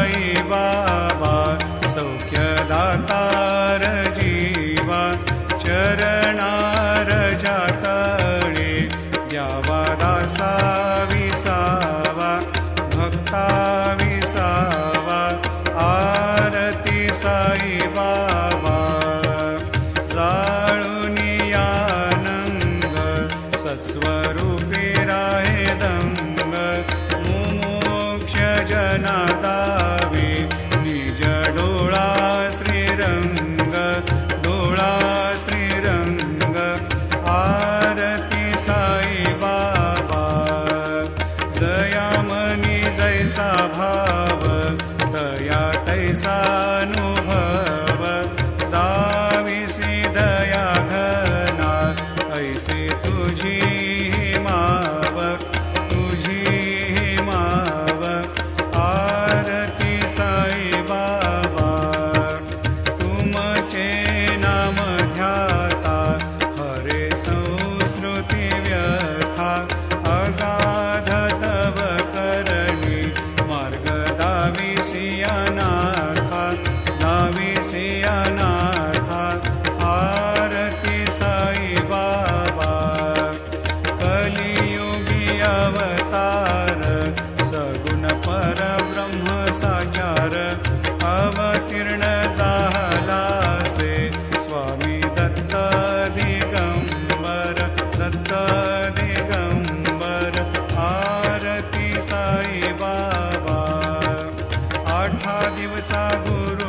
साई बाबा सौख्यदातार जीवा चरणार जातळे द्यावा दासा विसावा भक्ता विसावा आरती साई बाबा जाळुनी आनंद सत्स्वरूपी राहे दंग मुमोक्ष जना दावे निज डोळा श्रीरंग डोळा श्रीरंग आरती साई बाबा जयामनी जैसा भाव दया तैसानुभव दाविसी दया घना ऐसे तुझी माव तुझी माव आरती साई बाबा तुमचे नाम ध्याता हरे संस्कृती व्यथा अगाध तव करणी मार्ग दाविसी अनाथा दाविसी अनाथा आरती साई बाबा कलियुगी अवतार सगुण परब्रह्म साचार अवतीर्ण झालासे स्वामी दत्त दिगंबर दत्त दिगंबर आरती साई बाबा 8 दिवसा गुरु